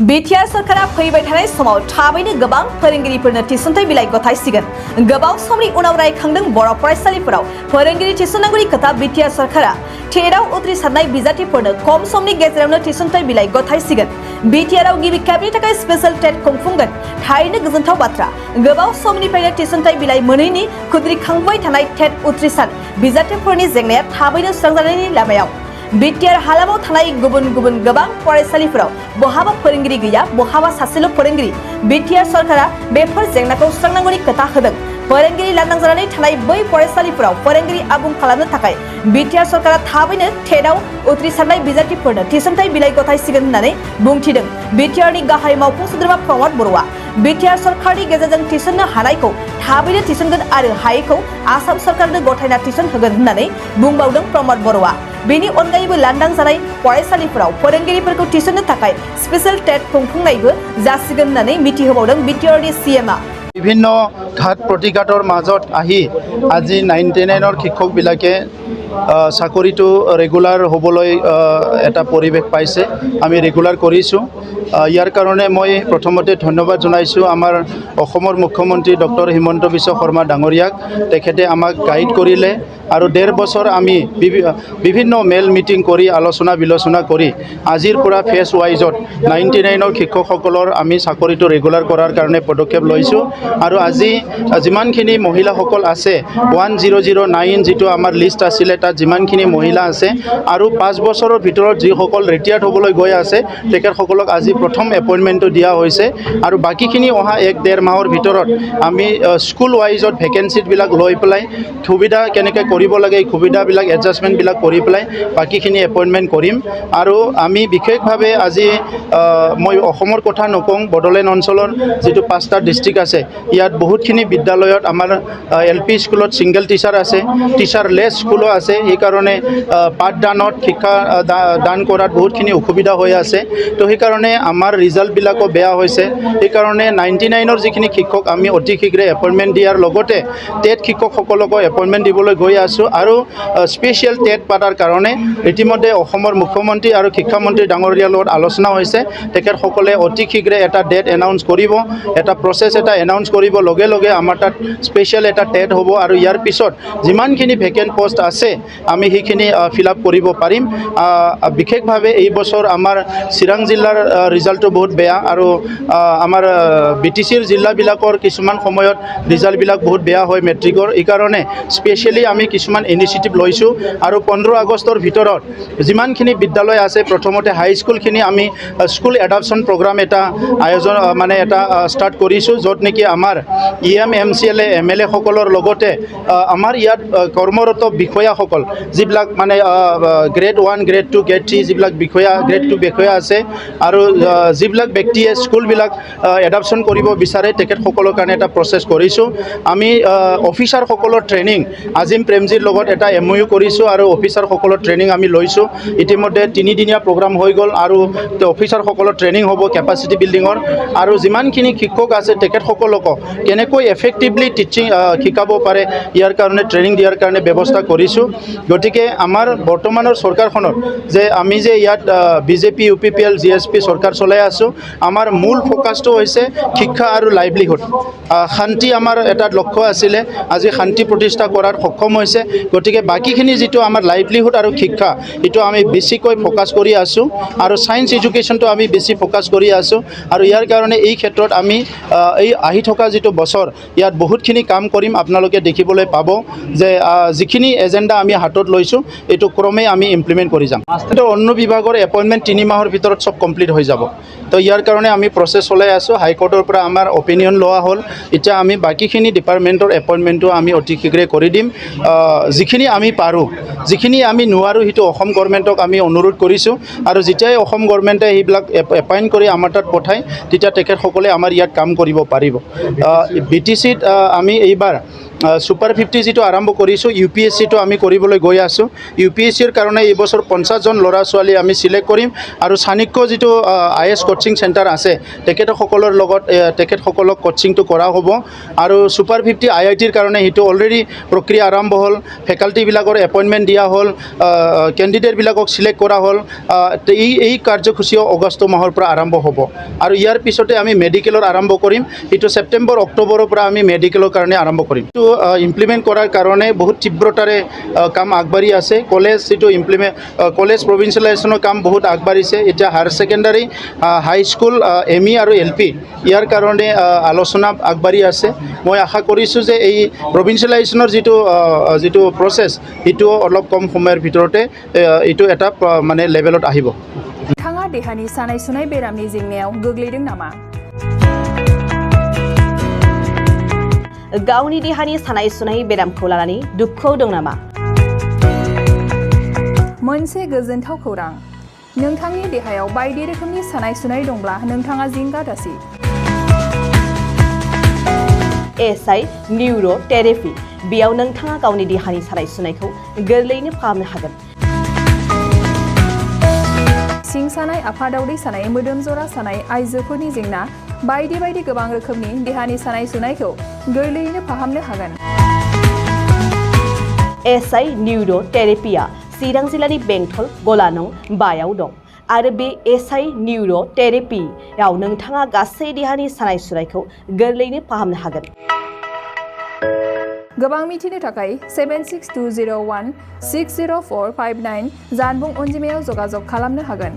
Btr सरकरा फैबाय थानाय समाव थाबैनो गोबां फोरोंगिरिफोरनो थिसनथाइ बिलाइ गथायसिगोन। गोबाव समनि उनाव रायखांदों बर' फरायसालिफोराव फोरोंगिरि थिसननांगौनि खोथा। Btr सरकारा टेटआव उथ्रिसारनाय बिजाथिफोरनो खम समनि गेजेरावनो थिसनथाइ बिलाइ गथायसिगोन। Btr गिबि खेबनि थाखाय स्पेशल टेट खुंफुंगोन। थारैनो गोजोनथाव बाथ्रा। गोबाव समनिफ्रायनो थिसनथाइ बिलाइ मोनैनि खुद्रिखांबाय थानाय टेट उथ्रिसार बिजाथिफोरनि जेंनाया थाबैनो सुस्रांजानायनि लामायाव। Btr हालामाव थानाय गुबुन गोबां फरायसालिफोराव बहाबा फोरोंगिरि गैया, बहाबा सासेल' फोरोंगिरि। Btr सरकारा बेफोर जेंनाखौ सुस्रांनांगौनि खोथा होदों। फोरोंगिरि लांदां जानानै थानाय बै फरायसालिफोराव फोरोंगिरि आबुं खालामनो थाखाय Btr सरकारा थाबैनो टेटआव उथ्रिसारनाय बिजाथिफोरनो थिसनथाइ बिलाइ गथायसिगोन होननानै बुंथिदों Btrनि गाहाय मावफुं सोद्रोमा प्रमद बर'आ। Btr सरकारनि गेजेरजों थिसननो हानायखौ थाबैनो थिसनगोन आरो हायैखौ आसाम सरकारनो गथायना थिसन होगोन होननानै बुंबावदों प्रमद बर'आ। बेनि अनगायैबो लांदां जानाय फरायसालिफोराव फोरोंगिरिफोरखौ थिसननो थाखाय स्पेशल टेट खुंफुंनायबो जासिगोन होननानै मिथिहोबावदों Btrनि CMआ। বিভিন্ন ঘাট প্ৰতিঘাটৰ মাজত আহি আজি 9-10ৰ শিক্ষকবিলাকে চাকৰিটো ৰেগুলাৰ হ'বলৈ এটা পৰিৱেশ পাইছে। আমি ৰেগুলাৰ কৰিছোঁ। ইয়াৰ কাৰণে মই প্ৰথমতে ধন্যবাদ জনাইছোঁ আমাৰ অসমৰ মুখ্যমন্ত্ৰী ডক্টৰ হিমন্ত বিশ্ব শৰ্মা ডাঙৰীয়াক। তেখেতে আমাক গাইড কৰিলে আৰু 1.5 বছৰ আমি বিভিন্ন মেল মিটিং কৰি আলোচনা বিলোচনা কৰি আজিৰ পৰা ফেজ ৱাইজত 99ৰ শিক্ষকসকলৰ আমি চাকৰিটো ৰেগুলাৰ কৰাৰ কাৰণে পদক্ষেপ লৈছোঁ। আৰু আজি যিমানখিনি মহিলাসকল আছে 1009 যিটো আমাৰ লিষ্ট আছিলে তাত যিমানখিনি মহিলা আছে আৰু 5 বছৰৰ ভিতৰত যিসকল ৰিটায়াৰ্ড হ'বলৈ গৈ আছে তেখেতসকলক আজি প্ৰথম এপইণ্টমেণ্টটো দিয়া হৈছে। আৰু বাকীখিনি অহা 1-1.5 মাহৰ ভিতৰত আমি স্কুল ৱাইজত ভেকেঞ্চিবিলাক লৈ পেলাই সুবিধা কেনেকৈ কৰিব লাগে এই সুবিধাবিলাক এডজাষ্টমেণ্টবিলাক কৰি পেলাই বাকীখিনি এপইণ্টমেণ্ট কৰিম। আৰু আমি বিশেষভাৱে আজি মই অসমৰ কথা নকওঁ, বড়োলেণ্ড অঞ্চলৰ যিটো 5টা ডিষ্ট্ৰিক্ট আছে ইয়াত বহুতখিনি বিদ্যালয়ত আমাৰ LP স্কুলত ছিংগল টিচাৰ আছে, টিচাৰলেছ স্কুলো আছে। সেইকাৰণে পাঠদানত শিক্ষা দান কৰাত বহুতখিনি অসুবিধা হৈ আছে। তো সেইকাৰণে আমাৰ ৰিজাল্টবিলাকো বেয়া হৈছে। সেইকাৰণে 99ৰ যিখিনি শিক্ষক আমি অতি শীঘ্ৰে এপইণ্টমেণ্ট দিয়াৰ লগতে টেট শিক্ষকসকলকো এপইণ্টমেণ্ট দিবলৈ গৈ আছোঁ। আৰু স্পেচিয়েল টেট পাতাৰ কাৰণে ইতিমধ্যে অসমৰ মুখ্যমন্ত্ৰী আৰু শিক্ষামন্ত্ৰী ডাঙৰীয়াৰ লগত আলোচনা হৈছে। তেখেতসকলে অতি শীঘ্ৰে এটা ডেট এনাউন্স কৰিব, এটা প্ৰচেছ এটা এনাউন্স কৰিব। লগে লগে আমাৰ তাত স্পেচিয়েল এটা টেট হ'ব আৰু ইয়াৰ পিছত যিমানখিনি ভেকেণ্ট পোষ্ট আছে আমি সেইখিনি ফিল আপ কৰিব পাৰিম। বিশেষভাৱে এই বছৰ আমাৰ চিৰাং জিলাৰ ৰিজাল্টটো বহুত বেয়া আৰু আমাৰ BTCৰ জিলাবিলাকৰ কিছুমান সময়ত ৰিজাল্টবিলাক বহুত বেয়া হয় মেট্ৰিকৰ। এইকাৰণে স্পেচিয়েলি আমি কিছুমান ইনিচিয়েটিভ লৈছোঁ আৰু 15 আগষ্টৰ ভিতৰত যিমানখিনি বিদ্যালয় আছে প্ৰথমতে হাইস্কুলখিনি আমি স্কুল এডাপশ্যন প্ৰগ্ৰাম এটা আয়োজন এটা ষ্টাৰ্ট কৰিছোঁ, য'ত নেকি আমাৰ EM MCLA MLA সকলৰ লগতে আমাৰ ইয়াত কৰ্মৰত বিষয়াসকল যিবিলাক গ্ৰেড 1 গ্ৰেড 2 গ্ৰেড 3 যিবিলাক বিষয়া গ্ৰেড 2 বিষয়া আছে আৰু যিবিলাক ব্যক্তিয়ে স্কুলবিলাক এডাপশ্যন কৰিব বিচাৰে তেখেতসকলৰ কাৰণে এটা প্ৰচেছ কৰিছোঁ। আমি অফিচাৰসকলৰ ট্ৰেইনিং আজিম প্ৰেমজীৰ লগত এটা MOU কৰিছোঁ আৰু অফিচাৰসকলৰ ট্ৰেইনিং আমি লৈছোঁ। ইতিমধ্যে 3দিনীয়া প্ৰগ্ৰাম হৈ গ'ল আৰু অফিচাৰসকলৰ ট্ৰেইনিং হ'ব কেপাচিটি বিল্ডিঙৰ। আৰু যিমানখিনি শিক্ষক আছে তেখেতসকলকো কেনেকৈ এফেক্টিভলি টিচিং শিকাব পাৰে ইয়াৰ কাৰণে ট্ৰেইনিং দিয়াৰ কাৰণে ব্যৱস্থা কৰিছোঁ। গতিকে আমাৰ বৰ্তমানৰ চৰকাৰখনৰ আমি যে ইয়াত BJP UPPL GSP চৰকাৰ চলাই আছোঁ, আমাৰ মূল ফ'কাছটো হৈছে শিক্ষা আৰু লাইভলিহুড। শান্তি আমাৰ এটা লক্ষ্য আছিলে, আজি শান্তি প্ৰতিষ্ঠা কৰাত সক্ষম হৈছে। গতিকে বাকীখিনি যিটো আমাৰ লাইভলিহুড আৰু শিক্ষা এইটো আমি বেছিকৈ ফ'কাছ কৰি আছোঁ আৰু ছায়েন্স এডুকেশ্যনটো আমি বেছি ফ'কাছ কৰি আছোঁ। আৰু ইয়াৰ কাৰণে এই ক্ষেত্ৰত আমি এই আহি থকা যিটো বছৰ ইয়াত বহুতখিনি কাম কৰিম। আপোনালোকে দেখিবলৈ পাব যে যিখিনি এজেণ্ডা আমি হাতত লৈছোঁ এইটো ক্ৰমে আমি ইমপ্লিমেণ্ট কৰি যাম। তো অন্য বিভাগৰ এপইণ্টমেণ্ট 3 মাহৰ ভিতৰত চব কমপ্লিট হৈ যাব। তো ইয়াৰ কাৰণে আমি প্ৰচেছ চলাই আছোঁ। হাইকোৰ্টৰ পৰা আমাৰ অপিনিয়ন লোৱা হ'ল। এতিয়া আমি বাকীখিনি ডিপাৰ্টমেণ্টৰ এপইণ্টমেণ্টটো আমি অতি শীঘ্ৰে কৰি দিম। যিখিনি আমি পাৰোঁ, যিখিনি আমি নোৱাৰোঁ সেইটো অসম গভৰ্ণমেণ্টক আমি অনুৰোধ কৰিছোঁ। আৰু যেতিয়াই অসম গভৰ্ণমেণ্টে সেইবিলাক এপইণ্ট কৰি আমাৰ তাত পঠায় তেতিয়া তেখেতসকলে আমাৰ ইয়াত কাম কৰিব পাৰিব। BTCত আমি এইবাৰ সুপাৰ 50 যিটো আৰম্ভ কৰিছোঁ UPSC-টো আমি কৰিবলৈ গৈ আছোঁ UPSC-ৰ কাৰণে এই বছৰ 50জন ল'ৰা ছোৱালী আমি চিলেক্ট কৰিম আৰু চাণক্য যিটো IS কোচিং চেণ্টাৰ আছে তেখেতসকলৰ লগত তেখেতসকলক কোচিংটো কৰা হ'ব আৰু সুপাৰ 50 IIT-ৰ কাৰণে সেইটো অলৰেডি প্ৰক্ৰিয়া আৰম্ভ হ'ল ফেকাল্টিবিলাকৰ এপইণ্টমেণ্ট দিয়া হ'ল কেণ্ডিডেটবিলাকক চিলেক্ট কৰা হ'ল এই কাৰ্যসূচীও আগষ্ট মাহৰ পৰা আৰম্ভ হ'ব আৰু ইয়াৰ পিছতে আমি মেডিকেলৰ আৰম্ভ কৰিম এইটো ছেপ্টেম্বৰ অক্টোবৰৰ পৰা আমি মেডিকেলৰ কাৰণে আৰম্ভ কৰিম এইটো ইমপ্লিমেণ্ট কৰাৰ কাৰণে বহুত তীব্ৰতাৰে কাম আগবাঢ়ি আছে কলেজ প্ৰভিঞ্চিয়েলাইজেশ্যনৰ কাম বহুত আগবাঢ়িছে এতিয়া হায়াৰ ছেকেণ্ডাৰী হাই স্কুল ME আৰু LP ইয়াৰ কাৰণে আলোচনা আগবাঢ়ি আছে মই আশা কৰিছোঁ যে এই প্ৰভিঞ্চিয়েলাইজেশ্যনৰ যিটো প্ৰচেছ সেইটো অলপ কম সময়ৰ ভিতৰতে এইটো এটা মানে লেভেলত আহিব नोंथाङा देहानि सानाय सुनाय बेरामनि जेंनायाव गोग्लैदों नामा गावनि देहानि सानाय सुनाय बेरामखौ लानानै दुखुआव दं नामा मोनसे गोजोनथाव खौरां नोंथांनि देहायाव बायदि रोखोमनि सानाय सुनाय दंब्ला नोंथाङा जिंगा दासि SI निउर' थेरापि बेयाव नोंथाङा गावनि देहानि सानाय सुनायखौ गोरलैयैनो फाहामनो हागोन सिं सानाय आफादावदै सानाय मोदोम जरा सानाय आइजोफोरनि जेंना बायदि बायदि गोबां रोखोमनि देहानि सानाय सुनायखौ गोरलैयैनो फाहामनो हागोन SI निउर' थेरापिया चिरां जिल्लानि बेंटल गलानं बायाव दं आरो बे SI निउर' थेरापियाव नोंथाङा गासै देहानि सानाय सुनायखौ गोरलैयैनो फाहामनो हागोन गोबां मिथिनो थाखाय 76201 60459 जानबुं अनजिमायाव जगाजग खालामनो हागोन